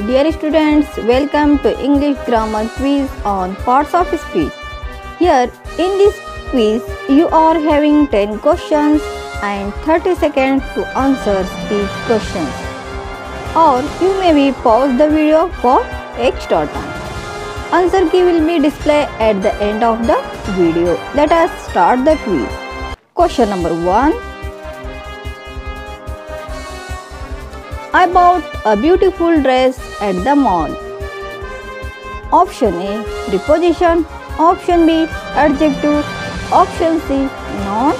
Dear students, welcome to English Grammar Quiz on Parts of Speech. Here in this quiz, you are having 10 questions and 30 seconds to answer each question. Or you may be pause the video for extra time. Answer key will be displayed at the end of the video. Let us start the quiz. Question number 1. I bought a beautiful dress at the mall. Option A, preposition. Option B, adjective. Option C, noun.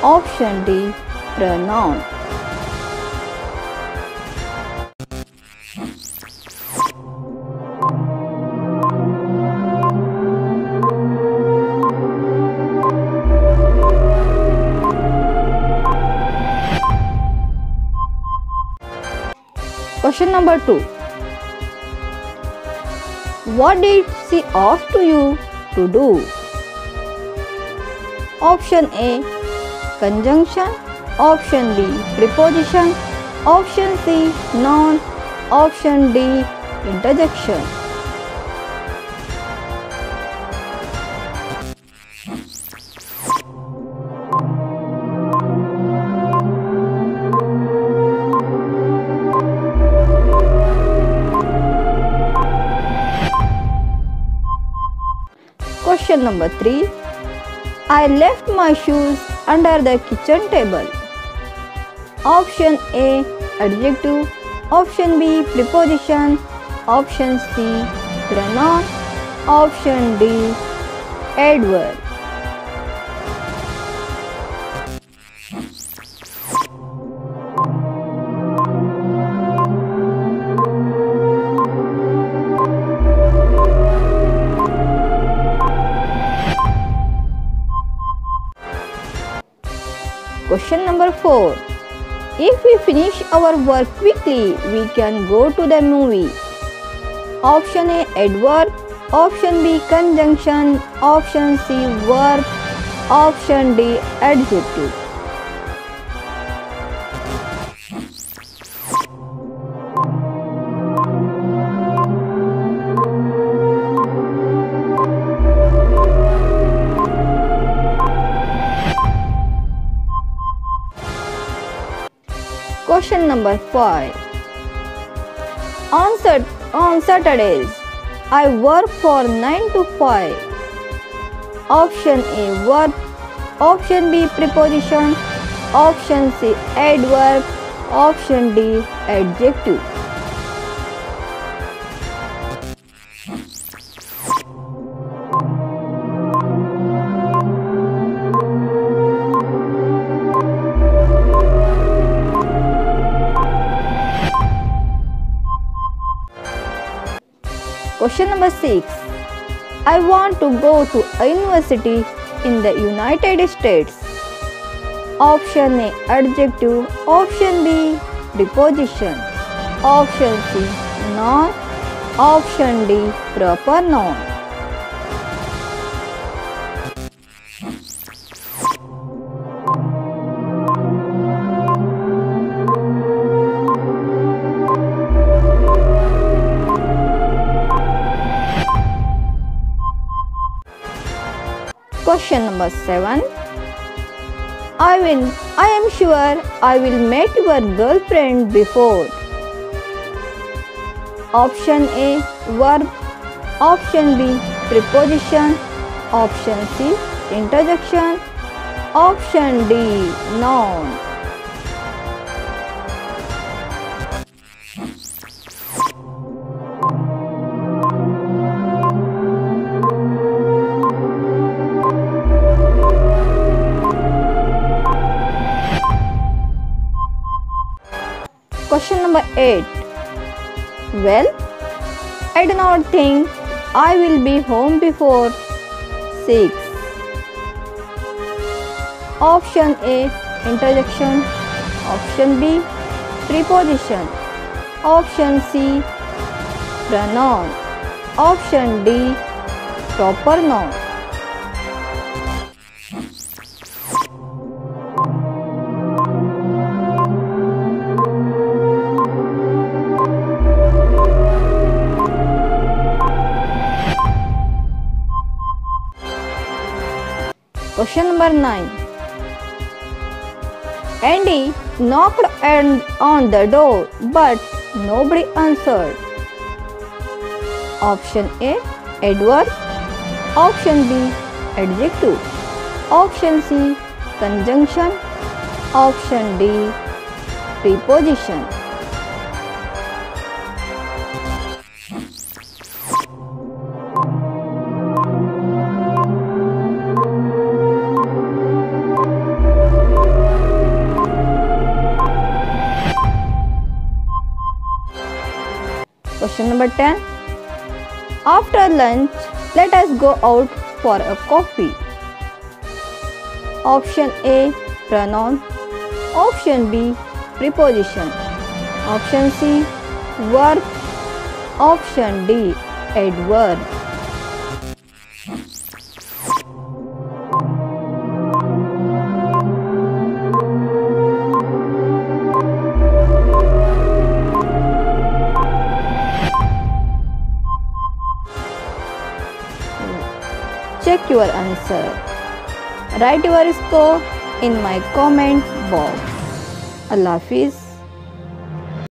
Option D, pronoun. Question number 2. What did she ask to you to do? Option A, conjunction. Option B, preposition. Option C, noun. Option D, interjection. Question number 3. I left my shoes under the kitchen table. Option A, adjective. Option B, preposition. Option C, pronoun. Option D, adverb. Question number 4. If we finish our work quickly, we can go to the movie. Option A, adverb. Option B, conjunction. Option C, verb. Option D, adjective. Question number 5. On Saturdays, I work for 9 to 5. Option A, verb. Option B, preposition. Option C, adverb. Option D, adjective. Question number 6. I want to go to a university in the United States. Option A, adjective. Option B, preposition. Option C, noun. Option D, proper noun. Question number 7. I am sure I will meet your girlfriend before. Option A, verb. Option B, preposition. Option C, interjection. Option D, noun. Question number 8. Well, I do not think I will be home before 6. Option A, interjection. Option B, preposition. Option C, pronoun. Option D, proper noun. Question number 9. Andy knocked on the door but nobody answered. Option A, adverb. Option B, adjective. Option C, conjunction. Option D, preposition. Question number 10. After lunch, let us go out for a coffee. Option A, pronoun. Option B, preposition. Option C, verb. Option D, adverb. Check your answer. Write your score in my comment box. Allah Hafiz.